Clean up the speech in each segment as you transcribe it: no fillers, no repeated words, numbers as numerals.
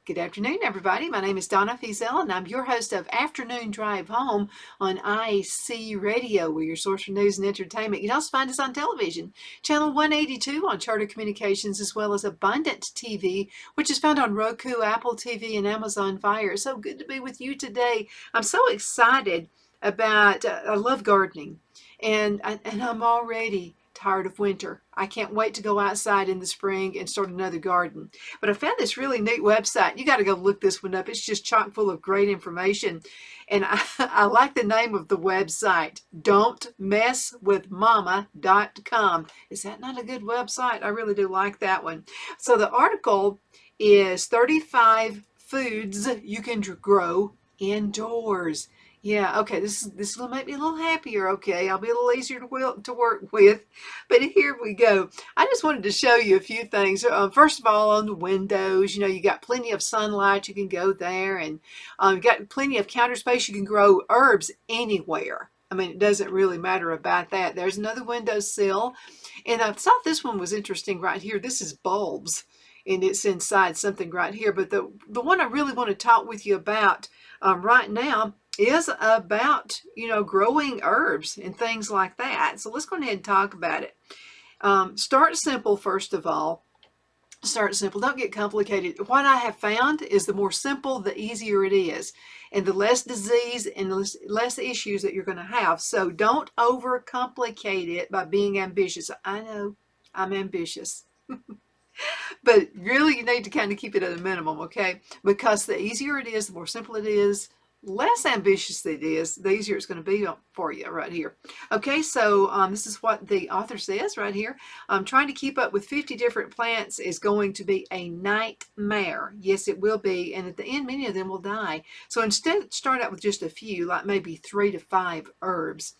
Good afternoon, everybody. My name is Donna Fiesel, and I'm your host of Afternoon Drive Home on IC Radio. We're your source for news and entertainment. You can also find us on television, channel 182 on Charter Communications, as well as Abundant TV, which is found on Roku, Apple TV, and Amazon Fire. So good to be with you today. I'm so excited about, I love gardening, and I'm already tired of winter. I can't wait to go outside in the spring and start another garden. But I found this really neat website. You got to go look this one up. It's just chock full of great information. And I like the name of the website, don'tmesswithmama.com. Is that not a good website? I really do like that one. So the article is 35 foods you can grow indoors. Yeah, okay, this will make me a little happier, okay? I'll be a little easier to work with. But here we go. I just wanted to show you a few things. First of all, on the windows, you got plenty of sunlight. You can go there, and you've got plenty of counter space. You can grow herbs anywhere. I mean, it doesn't really matter about that. There's another windowsill. And I thought this one was interesting right here. This is bulbs, and it's inside something right here. But the one I really want to talk with you about right now is about, growing herbs and things like that. So let's go ahead and talk about it. Start simple, first of all. Start simple. Don't get complicated. What I have found is the more simple, the easier it is. And the less disease and the less issues that you're going to have. So don't overcomplicate it by being ambitious. I know I'm ambitious. But really, you need to kind of keep it at a minimum, okay? Because the easier it is, the more simple it is, less ambitious it is, the easier it's going to be for you right here. Okay, so this is what the author says right here. Trying to keep up with 50 different plants is going to be a nightmare. Yes, it will be. And at the end, many of them will die. So instead, start out with just a few, like maybe 3 to 5 herbs.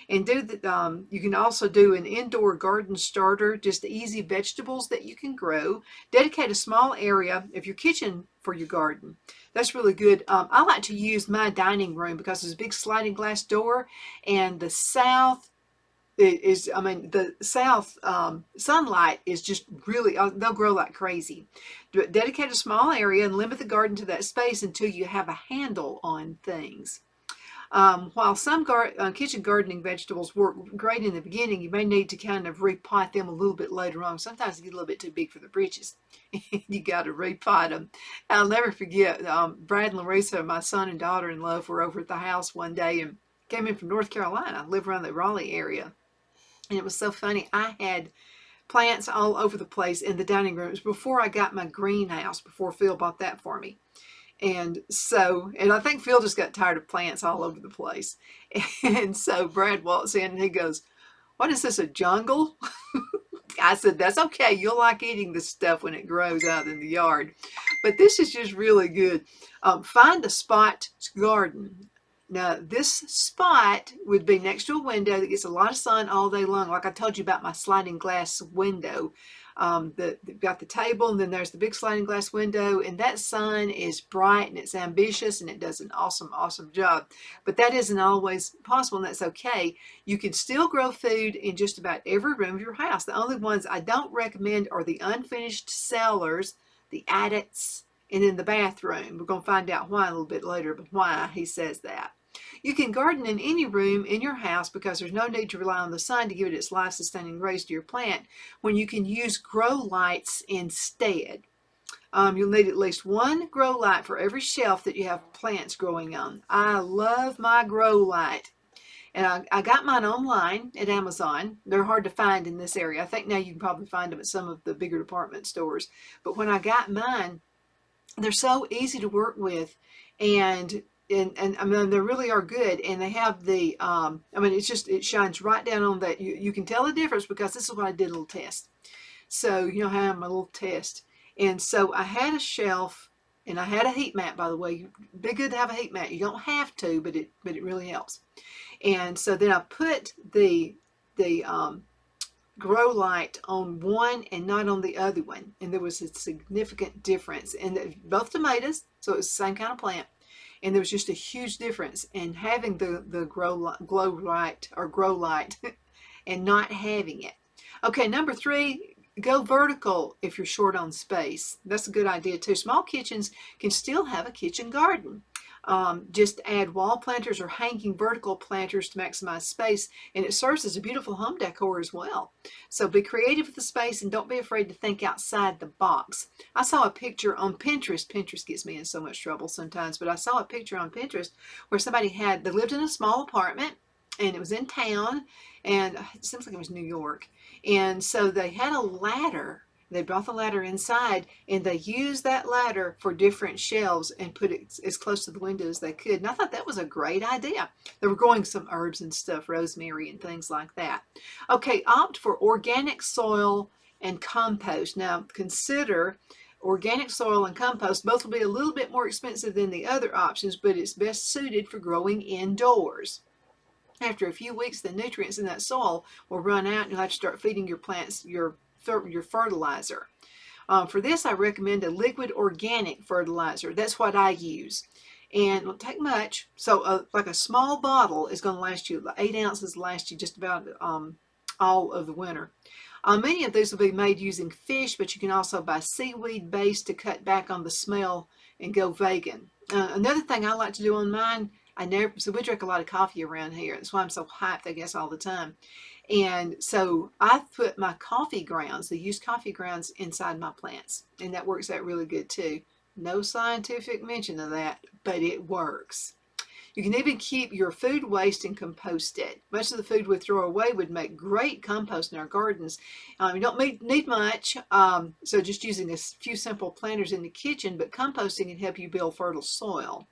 And you can also do an indoor garden starter, just easy vegetables that you can grow. Dedicate a small area of your kitchen for your garden. That's really good. I like to use my dining room because there's a big sliding glass door, and the south sunlight is just really, they'll grow like crazy. Dedicate a small area and limit the garden to that space until you have a handle on things. While some kitchen gardening vegetables work great in the beginning, you may need to kind of repot them a little bit later on. Sometimes they get a little bit too big for the britches. You got to repot them. I'll never forget, Brad and Larissa, my son and daughter-in-law, were over at the house one day and came in from North Carolina. I live around the Raleigh area. And it was so funny. I had plants all over the place in the dining room. It was before I got my greenhouse, before Phil bought that for me. And I think Phil just got tired of plants all over the place. And so Brad walks in and he goes, "What is this, a jungle?" I said, "That's okay. You'll like eating this stuff when it grows out in the yard." But this is just really good. Find a spot to garden. Now, this spot would be next to a window that gets a lot of sun all day long. Like I told you about my sliding glass window. They've got the table, and then there's the big sliding glass window, and that sun is bright and it's ambitious and it does an awesome job. But that isn't always possible, and that's okay. You can still grow food in just about every room of your house. The only ones I don't recommend are the unfinished cellars, the attics, and in the bathroom. We're going to find out why a little bit later, but why he says that. You can garden in any room in your house because there's no need to rely on the sun to give it its life-sustaining rays to your plant when you can use grow lights instead. You'll need at least one grow light for every shelf that you have plants growing on. I love my grow light. And I got mine online at Amazon. They're hard to find in this area. I think now you can probably find them at some of the bigger department stores. But when I got mine, they're so easy to work with, and I mean, they really are good. And they have the, I mean, it shines right down on that. You can tell the difference because this is what I did, a little test. So, I have my little test. And so I had a shelf, and I had a heat mat, by the way. It'd be good to have a heat mat. You don't have to, but it really helps. And so then I put the grow light on one and not on the other one. And there was a significant difference. And both tomatoes, so it was the same kind of plant. And there was just a huge difference in having the grow light and not having it. Okay, number 3, Go vertical if you're short on space. That's a good idea too. Small kitchens can still have a kitchen garden. Just add wall planters or hanging vertical planters to maximize space, and it serves as a beautiful home decor as well. So be creative with the space and don't be afraid to think outside the box. I saw a picture on Pinterest. Pinterest gets me in so much trouble sometimes, but I saw a picture on Pinterest where they lived in a small apartment and it was in town, and it seems like it was New York. And so they had a ladder. They brought the ladder inside and they used that ladder for different shelves and put it as close to the window as they could. And I thought that was a great idea. They were growing some herbs and stuff, rosemary and things like that. Okay, opt for organic soil and compost. Now consider organic soil and compost. Both will be a little bit more expensive than the other options, but it's best suited for growing indoors. After a few weeks, the nutrients in that soil will run out and you'll have to start feeding your plants your fertilizer. For this, I recommend a liquid organic fertilizer. That's what I use. And it won't take much. So like a small bottle is going to last you, 8 ounces last you just about all of the winter. Many of these will be made using fish, but you can also buy seaweed base to cut back on the smell and go vegan. Another thing I like to do on mine, so we drink a lot of coffee around here. That's why I'm so hyped, I guess, all the time. And so I put my coffee grounds, the used coffee grounds, inside my plants. And that works out really good too. No scientific mention of that, but it works. You can even keep your food waste and compost it. Much of the food we throw away would make great compost in our gardens. You don't need much, so just using a few simple planters in the kitchen, but composting can help you build fertile soil.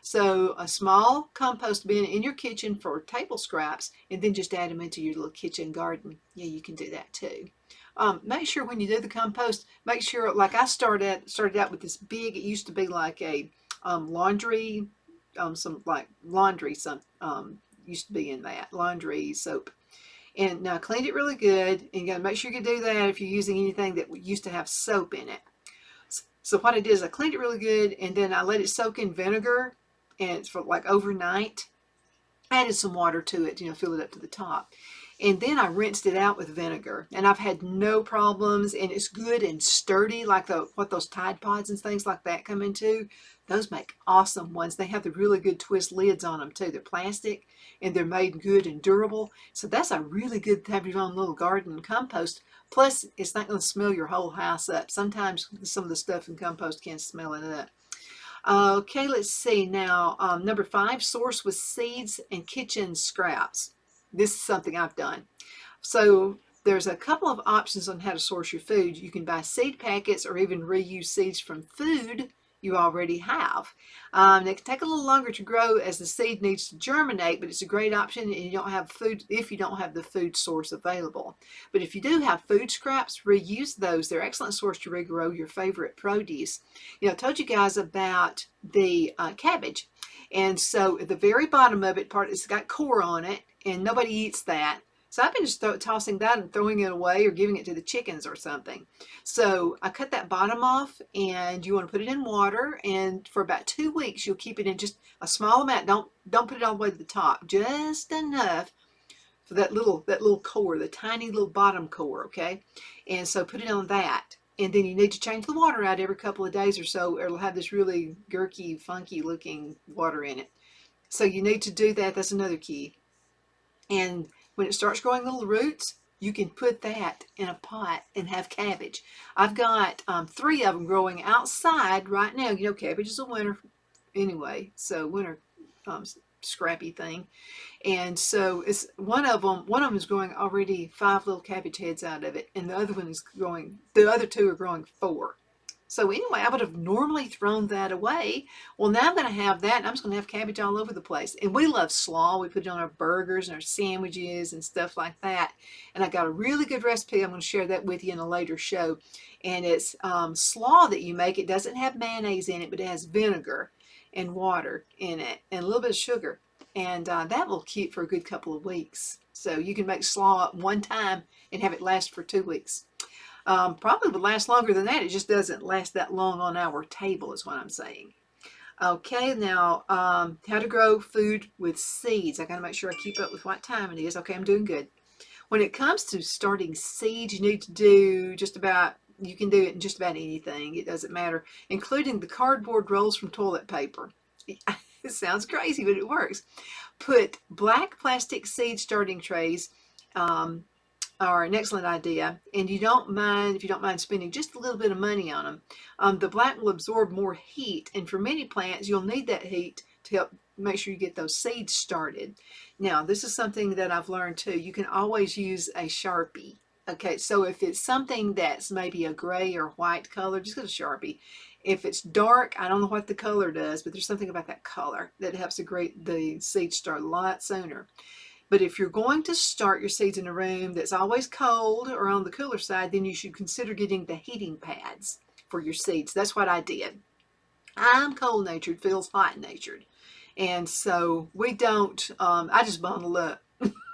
So a small compost bin in your kitchen for table scraps, and then just add them into your little kitchen garden. Yeah, you can do that too. Make sure when you do the compost, make sure, like I started out with this big, it used to be like a laundry, used to be in that, laundry soap. And now I cleaned it really good, and you gotta make sure you do that if you're using anything that used to have soap in it. So what I did is I cleaned it really good, and then I let it soak in vinegar, and it's for like overnight. I added some water to it, fill it up to the top. And then I rinsed it out with vinegar, and I've had no problems, and it's good and sturdy, like what those Tide Pods and things like that come into. Those make awesome ones. They have the really good twist lids on them too. They're plastic and they're made good and durable. So that's a really good to have your own little garden compost. Plus, it's not going to smell your whole house up. Sometimes some of the stuff in compost can smell it up. Okay, let's see now. Number 5, source with seeds and kitchen scraps. This is something I've done. So there's a couple of options on how to source your food. You can buy seed packets or even reuse seeds from food you already have. They can take a little longer to grow as the seed needs to germinate, but it's a great option and you don't have food if you don't have the food source available. But if you do have food scraps, reuse those. They're an excellent source to regrow your favorite produce. I told you guys about the cabbage. And so at the very bottom of it, it's got core on it, and nobody eats that. So I've been just tossing that and throwing it away or giving it to the chickens or something. So I cut that bottom off, and you want to put it in water, and for about 2 weeks you'll keep it in just a small amount. Don't put it all the way to the top, just enough for that little core, the tiny little bottom core, okay? And so put it on that. And then you need to change the water out every couple of days or so, or it'll have this really gurky, funky looking water in it. So you need to do that. That's another key. And when it starts growing little roots, you can put that in a pot and have cabbage. I've got 3 of them growing outside right now. Cabbage is a winter anyway, so winter scrappy thing. And so it's one of them is growing already 5 little cabbage heads out of it, and the other 2 are growing 4. So anyway, I would have normally thrown that away. Well, now I'm going to have that, and I'm just going to have cabbage all over the place. And we love slaw. We put it on our burgers and our sandwiches and stuff like that. And I got a really good recipe. I'm going to share that with you in a later show. And it's slaw that you make. It doesn't have mayonnaise in it, but it has vinegar and water in it and a little bit of sugar. And that will keep for a good couple of weeks. So you can make slaw one time and have it last for 2 weeks. Probably would last longer than that. It just doesn't last that long on our table is what I'm saying. Okay, now how to grow food with seeds. I got to make sure I keep up with what time it is. Okay, I'm doing good. When it comes to starting seeds, you need to do you can do it in just about anything. It doesn't matter, including the cardboard rolls from toilet paper. It sounds crazy, but it works. Put black plastic seed starting trays are an excellent idea, and if you don't mind spending just a little bit of money on them. The black will absorb more heat, and for many plants, you'll need that heat to help make sure you get those seeds started. Now, this is something that I've learned too. You can always use a Sharpie. Okay, so if it's something that's maybe a gray or white color, just get a Sharpie. If it's dark, I don't know what the color does, but there's something about that color that helps the seeds start a lot sooner. But if you're going to start your seeds in a room that's always cold or on the cooler side, then you should consider getting the heating pads for your seeds. That's what I did. I'm cold-natured, Phil's hot-natured. And so we don't, I just bundle up.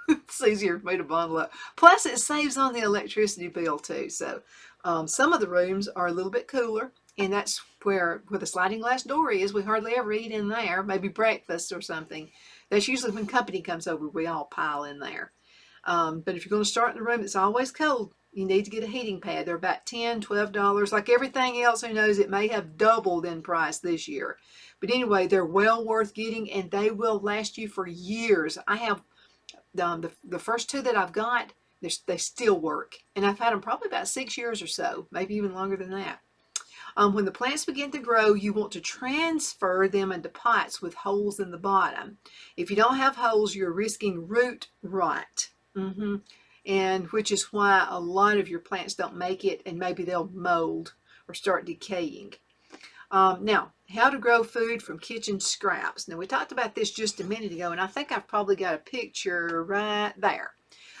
It's easier for me to bundle up. Plus, it saves on the electricity bill too. So some of the rooms are a little bit cooler, and that's where the sliding glass door is. We hardly ever eat in there, maybe breakfast or something. That's usually when company comes over, we all pile in there. But if you're going to start in a room that's always cold, you need to get a heating pad. They're about $10, $12. Like everything else, who knows, it may have doubled in price this year. But anyway, they're well worth getting, and they will last you for years. I have the first two that I've got, they still work. And I've had them probably about 6 years or so, maybe even longer than that. When the plants begin to grow, you want to transfer them into pots with holes in the bottom. If you don't have holes, you're risking root rot. And which is why a lot of your plants don't make it, and maybe they'll mold or start decaying. Now, how to grow food from kitchen scraps. Now, we talked about this just a minute ago, and I think I've probably got a picture right there.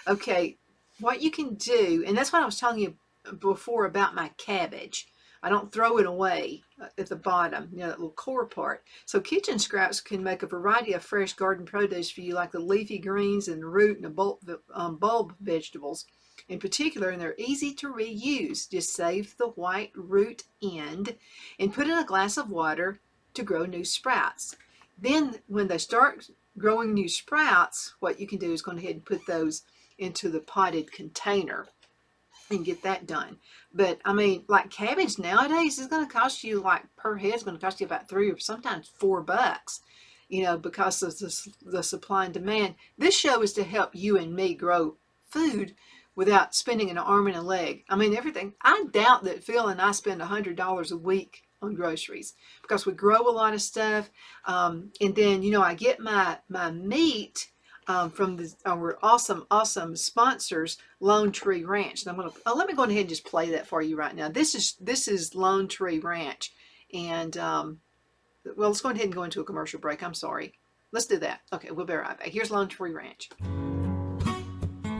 Okay, what you can do, and that's what I was telling you before about my cabbage. I don't throw it away at the bottom, you know, that little core part. So kitchen scraps can make a variety of fresh garden produce for you, like the leafy greens and root and bulb vegetables in particular, and they're easy to reuse. Just save the white root end and put in a glass of water to grow new sprouts. Then when they start growing new sprouts, what you can do is go ahead and put those into the potted container and get that done. But I mean, like cabbage nowadays is going to cost you, like per head is going to cost you about $3 or sometimes $4, you know, because of the supply and demand. This show is to help you and me grow food without spending an arm and a leg. I mean, everything. I doubt that Phil and I spend $100 a week on groceries because we grow a lot of stuff. And then, you know, I get my meat from our awesome sponsors, Lone Tree Ranch. And I'm gonna let me go ahead and just play that for you right now. This is Lone Tree Ranch, and well, let's go ahead and go into a commercial break. I'm sorry. Let's do that. Okay, we'll be right back. Here's Lone Tree Ranch.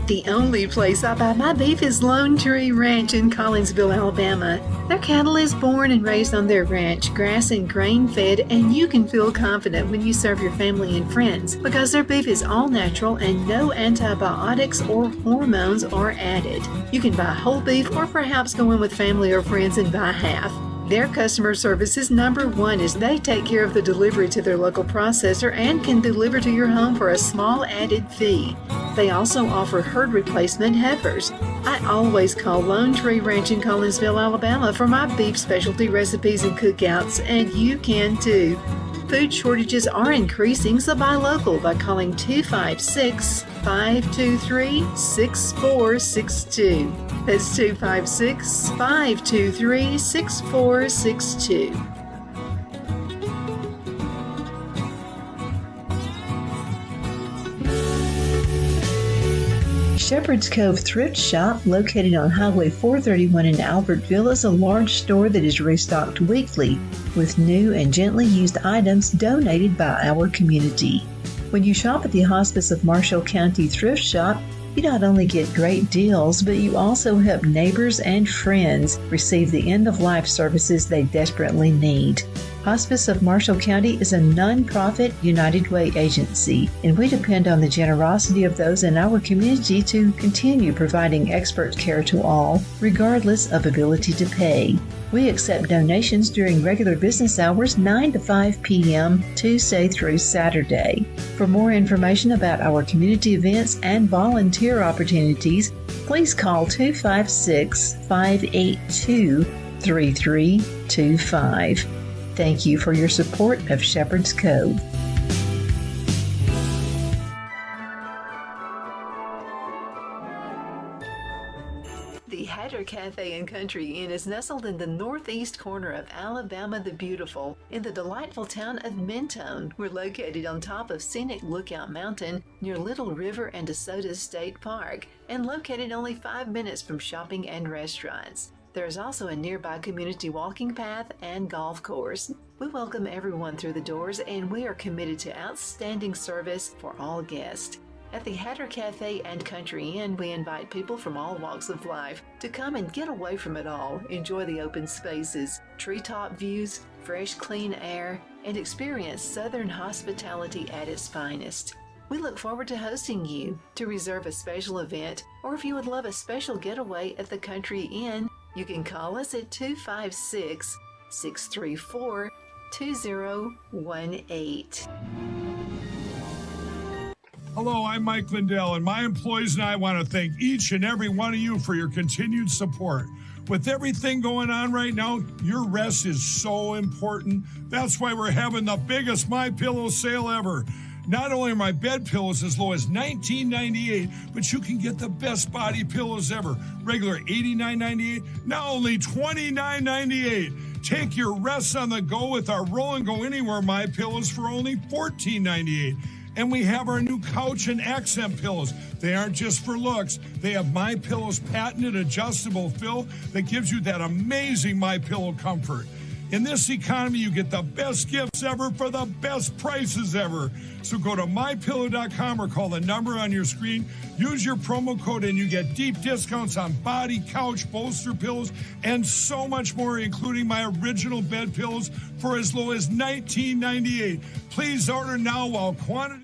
The only place I buy my beef is Lone Tree Ranch in Collinsville, Alabama. Their cattle is born and raised on their ranch, grass and grain fed, and you can feel confident when you serve your family and friends because their beef is all natural and no antibiotics or hormones are added. You can buy whole beef or perhaps go in with family or friends and buy half. Their customer service is #1 as they take care of the delivery to their local processor and can deliver to your home for a small added fee. They also offer herd replacement heifers. I always call Lone Tree Ranch in Collinsville, Alabama for my beef specialty recipes and cookouts, and you can too. Food shortages are increasing, so buy local by calling 256-523-6462. That's 256-523-6462. Shepherd's Cove Thrift Shop, located on Highway 431 in Albertville, is a large store that is restocked weekly with new and gently used items donated by our community. When you shop at the Hospice of Marshall County Thrift Shop, you not only get great deals, but you also help neighbors and friends receive the end-of-life services they desperately need. Hospice of Marshall County is a nonprofit United Way agency, and we depend on the generosity of those in our community to continue providing expert care to all, regardless of ability to pay. We accept donations during regular business hours 9 to 5 p.m. Tuesday through Saturday. For more information about our community events and volunteer opportunities, please call 256-582-3325. Thank you for your support of Shepherd's Cove. The Hatter Cafe and Country Inn is nestled in the northeast corner of Alabama the Beautiful in the delightful town of Mentone. We're located on top of scenic Lookout Mountain near Little River and DeSoto State Park and located only 5 minutes from shopping and restaurants. There is also a nearby community walking path and golf course. We welcome everyone through the doors and we are committed to outstanding service for all guests. At the Hatter Cafe and Country Inn, we invite people from all walks of life to come and get away from it all, enjoy the open spaces, treetop views, fresh, clean air, and experience Southern hospitality at its finest. We look forward to hosting you. To reserve a special event, or if you would love a special getaway at the Country Inn, you can call us at 256-634-2018. Hello, I'm Mike Lindell, and my employees and I want to thank each and every one of you for your continued support. With everything going on right now, your rest is so important. That's why we're having the biggest MyPillow sale ever. Not only are my bed pillows as low as $19.98, but you can get the best body pillows ever. Regular $89.98, now only $29.98. Take your rest on the go with our Roll and Go Anywhere MyPillows for only $14.98. And we have our new couch and accent pillows. They aren't just for looks. They have MyPillow's patented adjustable fill that gives you that amazing MyPillow comfort. In this economy, you get the best gifts ever for the best prices ever. So go to MyPillow.com or call the number on your screen. Use your promo code and you get deep discounts on body, couch, bolster pillows, and so much more, including my original bed pillows for as low as $19.98. Please order now while quantity...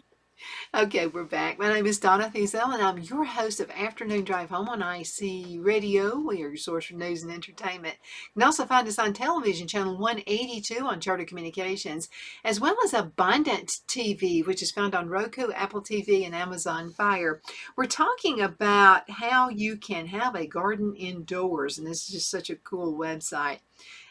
Okay, we're back. My name is Donna Thiesel, and I'm your host of Afternoon Drive Home on IC Radio. We are your source for news and entertainment. You can also find us on television, channel 182 on Charter Communications, as well as Abundant TV, which is found on Roku, Apple TV, and Amazon Fire. We're talking about how you can have a garden indoors, and this is just such a cool website.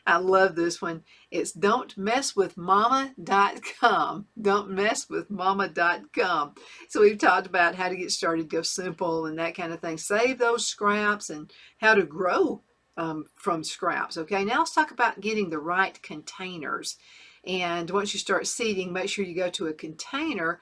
I love this one. It's don'tmesswithmama.com. Don'tmesswithmama.com. So we've talked about how to get started, go simple, and that kind of thing. Save those scraps and how to grow from scraps. Okay, now let's talk about getting the right containers. And once you start seeding, make sure you go to a container.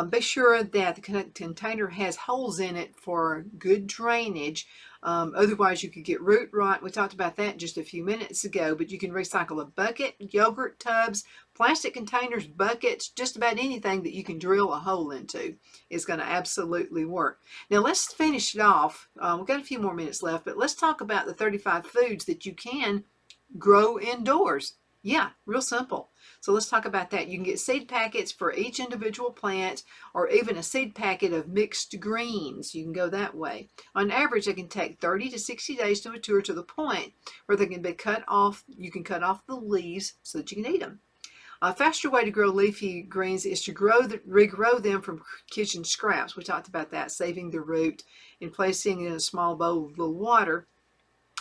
Be sure that the container has holes in it for good drainage. Otherwise, you could get root rot. We talked about that just a few minutes ago, but you can recycle a bucket, yogurt tubs, plastic containers, buckets, just about anything that you can drill a hole into is going to absolutely work. Now, let's finish it off. We've got a few more minutes left, but let's talk about the 35 foods that you can grow indoors. Yeah, real simple. So let's talk about that. You can get seed packets for each individual plant or even a seed packet of mixed greens. You can go that way. On average, it can take 30 to 60 days to mature to the point where they can be cut off. You can cut off the leaves so that you can eat them. A faster way to grow leafy greens is to regrow them from kitchen scraps. We talked about that, saving the root and placing it in a small bowl of little water.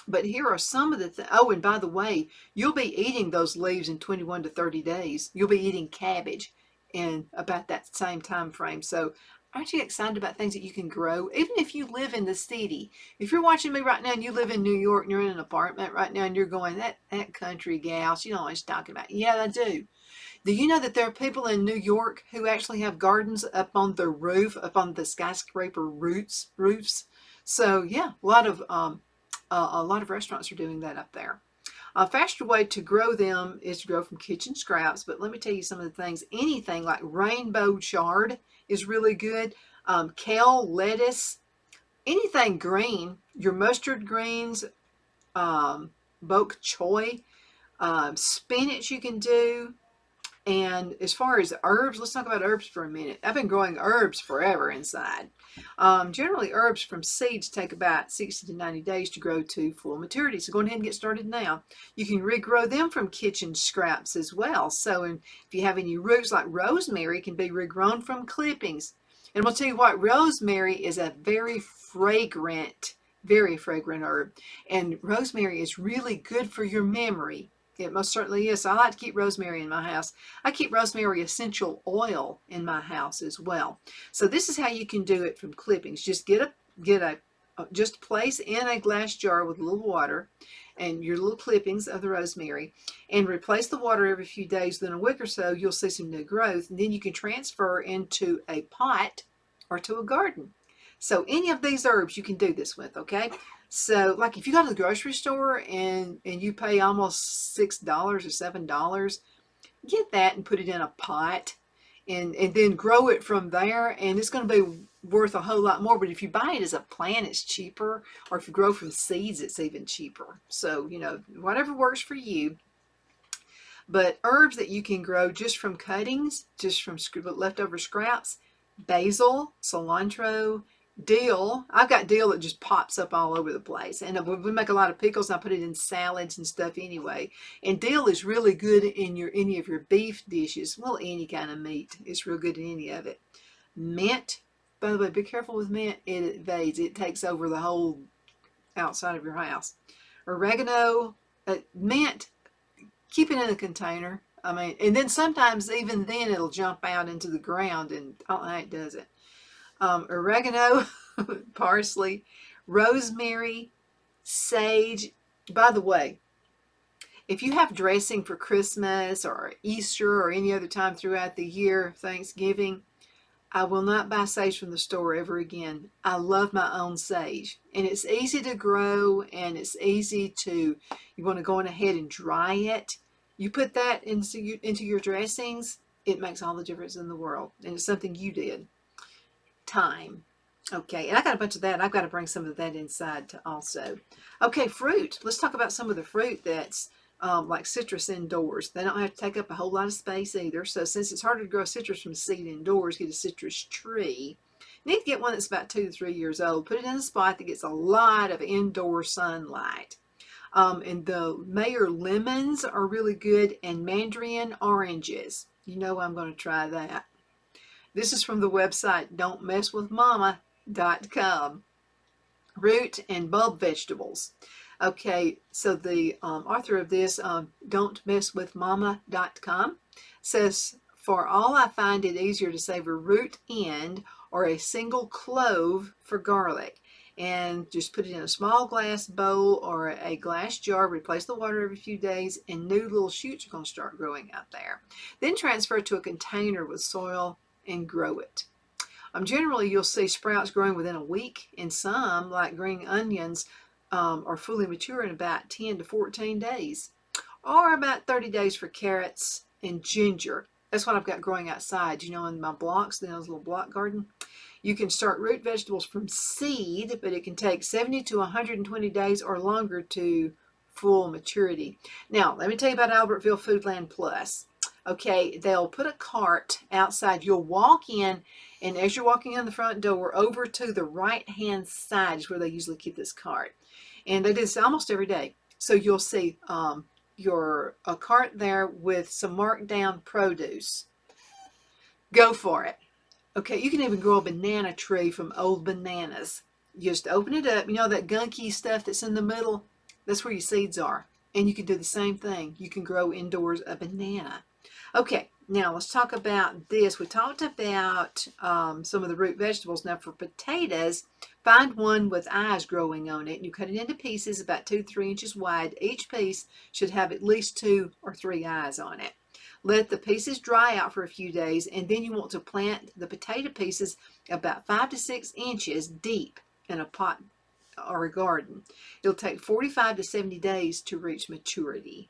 But here are some of the oh, and by the way, you'll be eating those leaves in 21 to 30 days. You'll be eating cabbage in about that same time frame. So aren't you excited about things that you can grow? Even if you live in the city. If you're watching me right now and you live in New York and you're in an apartment right now and you're going, that country gal, she don't know what she's talking about. Yeah, I do. Do you know that there are people in New York who actually have gardens up on the roof, up on the skyscraper roofs? So yeah, a lot of restaurants are doing that up there. A faster way to grow them is to grow from kitchen scraps, but let me tell you some of the things. Anything like rainbow chard is really good. Kale, lettuce, anything green, your mustard greens, bok choy, Spinach you can do. And as far as herbs, let's talk about herbs for a minute. I've been growing herbs forever inside. Generally, herbs from seeds take about 60 to 90 days to grow to full maturity. So go ahead and get started now. You can regrow them from kitchen scraps as well. So if you have any roots like rosemary, can be regrown from clippings. And I'll tell you what, rosemary is a very fragrant herb. And rosemary is really good for your memory. It most certainly is. So I like to keep rosemary in my house. I keep rosemary essential oil in my house as well. So this is how you can do it from clippings. Just just place in a glass jar with a little water and your little clippings of the rosemary, and replace the water every few days. Then a week or so, you'll see some new growth, and then you can transfer into a pot or to a garden. So any of these herbs you can do this with, okay? So like if you go to the grocery store and you pay almost $6 or $7, get that and put it in a pot and then grow it from there, and it's going to be worth a whole lot more. But if you buy it as a plant, it's cheaper, or if you grow from seeds, it's even cheaper. So, whatever works for you. But herbs that you can grow just from cuttings, just from leftover scraps: basil, cilantro, dill. I've got dill that just pops up all over the place, and we make a lot of pickles, and I put it in salads and stuff anyway. And dill is really good in any of your beef dishes. Well, any kind of meat, it's real good in any of it. Mint, by the way, be careful with mint. It invades. It takes over the whole outside of your house. Oregano, mint, keep it in a container. I mean, and then sometimes even then it'll jump out into the ground, and I don't know how it does it. Oregano, parsley, rosemary, sage. By the way, if you have dressing for Christmas or Easter or any other time throughout the year, Thanksgiving, I will not buy sage from the store ever again. I love my own sage, and it's easy to grow, and it's easy to, you want to go on ahead and dry it. You put that into your dressings, it makes all the difference in the world, and it's something you did. Thyme. Okay, and I got a bunch of that. I've got to bring some of that inside also. Okay, fruit. Let's talk about some of the fruit that's like citrus indoors. They don't have to take up a whole lot of space either. So since it's harder to grow citrus from seed indoors, get a citrus tree. You need to get one that's about 2 to 3 years old. Put it in a spot that gets a lot of indoor sunlight. And the Mayer lemons are really good, and mandarin oranges. You know I'm going to try that. This is from the website don'tmesswithmama.com. Root and bulb vegetables. Okay, so the author of this, don'tmesswithmama.com, says, for all I find it easier to save a root end or a single clove for garlic. And just put it in a small glass bowl or a glass jar, replace the water every few days, and new little shoots are going to start growing out there. Then transfer it to a container with soil and grow it. Generally, you'll see sprouts growing within a week, and some, like green onions, are fully mature in about 10 to 14 days, or about 30 days for carrots and ginger. That's what I've got growing outside, in my blocks, in those little block garden. You can start root vegetables from seed, but it can take 70 to 120 days or longer to full maturity. Now, let me tell you about Albertville Foodland Plus. Okay, they'll put a cart outside. You'll walk in, and as you're walking in the front door, over to the right-hand side is where they usually keep this cart. And they do this almost every day. So you'll see a cart there with some marked down produce. Go for it. Okay, you can even grow a banana tree from old bananas. You just open it up. You know that gunky stuff that's in the middle? That's where your seeds are. And you can do the same thing. You can grow indoors a banana. Okay, now let's talk about this. We talked about some of the root vegetables. Now for potatoes, find one with eyes growing on it. And you cut it into pieces about 2 to 3 inches wide. Each piece should have at least 2 or 3 eyes on it. Let the pieces dry out for a few days, and then you want to plant the potato pieces about 5 to 6 inches deep in a pot or a garden. It'll take 45 to 70 days to reach maturity.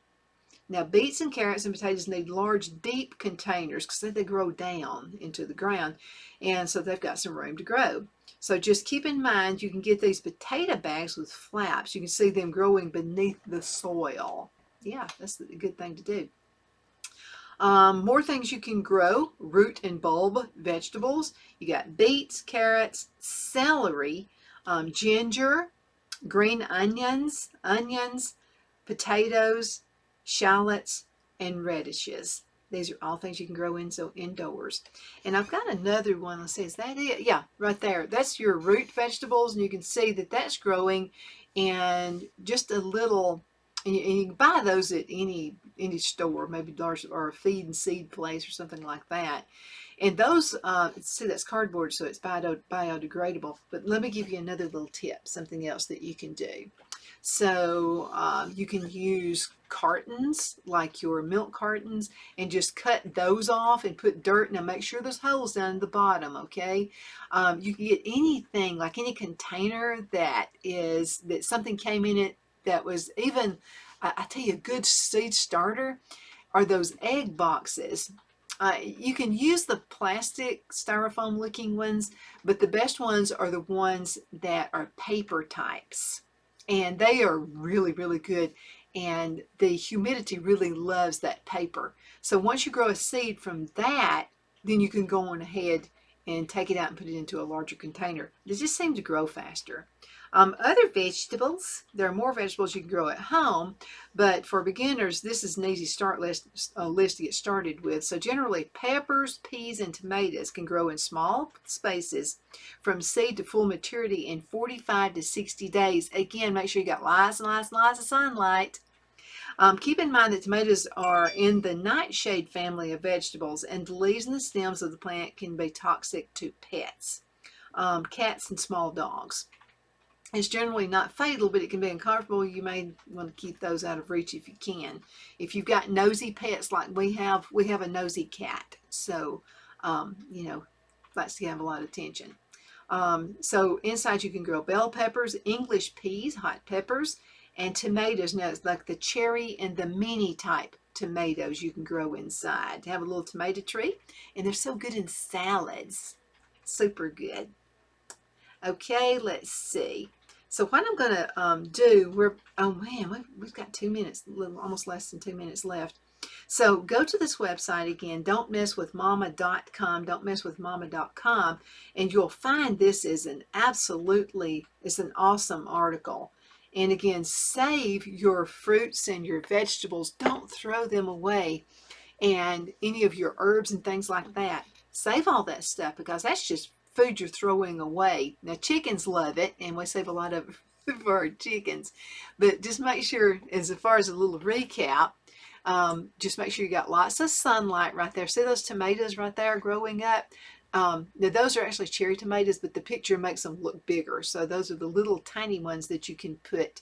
Now, beets and carrots and potatoes need large, deep containers because they grow down into the ground, and so they've got some room to grow. So just keep in mind, you can get these potato bags with flaps. You can see them growing beneath the soil. Yeah, that's a good thing to do. More things you can grow: root and bulb vegetables. You got beets, carrots, celery, ginger, green onions, potatoes, shallots, and radishes. These are all things you can grow indoors. And I've got another one. Let's see, is that it? Yeah, right there. That's your root vegetables, and you can see that that's growing in just a little. And you can buy those at any store, maybe Dollar or a feed and seed place or something like that. And those, see, that's cardboard, so it's biodegradable. But let me give you another little tip, something else that you can do. So you can use cartons, like your milk cartons, and just cut those off and put dirt. Now make sure there's holes down at the bottom, okay? You can get anything, like any container that something came in it that was even, I tell you, a good seed starter are those egg boxes. You can use the plastic styrofoam looking ones, but the best ones are the ones that are paper types. And they are really, really good. And the humidity really loves that paper. So once you grow a seed from that, then you can go on ahead and take it out and put it into a larger container. They just seem to grow faster. Other vegetables, there are more vegetables you can grow at home, but for beginners, this is an easy list to get started with. So generally, peppers, peas, and tomatoes can grow in small spaces from seed to full maturity in 45 to 60 days. Again, make sure you got lots and lots and lots of sunlight. Keep in mind that tomatoes are in the nightshade family of vegetables, and the leaves and the stems of the plant can be toxic to pets, cats and small dogs. It's generally not fatal, but it can be uncomfortable. You may want to keep those out of reach if you can. If you've got nosy pets like we have a nosy cat. So, likes to have a lot of attention. So inside you can grow bell peppers, English peas, hot peppers, and tomatoes. Now it's like the cherry and the mini type tomatoes you can grow inside. Have a little tomato tree, and they're so good in salads. Super good. Okay, let's see. So what I'm going to do, we've got 2 minutes, almost less than 2 minutes left. So go to this website again, don'tmesswithmama.com, don'tmesswithmama.com, and you'll find this is it's an awesome article. And again, save your fruits and your vegetables. Don't throw them away. And any of your herbs and things like that. Save all that stuff, because that's just food you're throwing away. Now chickens love it, and we save a lot of it for our chickens. But just make sure, as far as a little recap, just make sure you got lots of sunlight right there. See those tomatoes right there growing up? Now those are actually cherry tomatoes, but the picture makes them look bigger. So those are the little tiny ones that you can put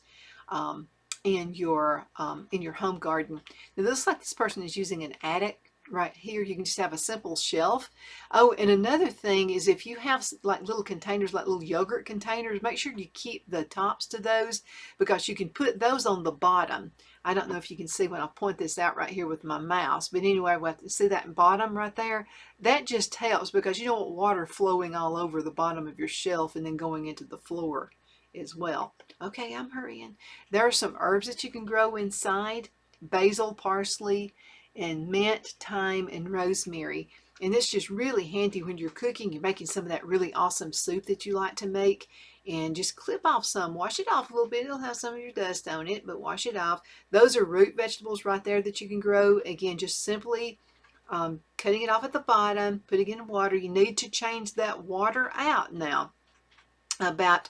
in your home garden. Now this looks like this person is using an attic. Right here you can just have a simple shelf. Oh, and another thing is, if you have like little containers, like little yogurt containers, make sure you keep the tops to those, because you can put those on the bottom. I don't know if you can see when I point this out right here with my mouse, but anyway, see that bottom right there? That just helps, because you don't want water flowing all over the bottom of your shelf and then going into the floor as well. Okay, I'm hurrying. There are some herbs that you can grow inside: basil, parsley, and mint, thyme, and rosemary. And it's just really handy when you're cooking. You're making some of that really awesome soup that you like to make, and just clip off some. Wash it off a little bit. It'll have some of your dust on it, but wash it off. Those are root vegetables right there that you can grow. Again, just simply cutting it off at the bottom, putting it in water. You need to change that water out now about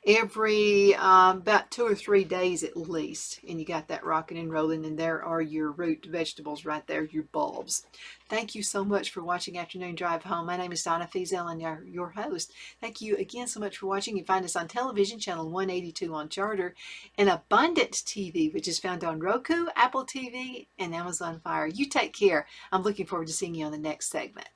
every about 2 or 3 days at least, and you got that rocking and rolling. And there are your root vegetables right there, your bulbs. Thank you so much for watching Afternoon Drive Home. My name is Donna Feazell, and your host. Thank you again so much for watching. You find us on television, channel 182 on Charter, and Abundant TV, which is found on Roku, Apple TV, and Amazon Fire. You take care. I'm looking forward to seeing you on the next segment.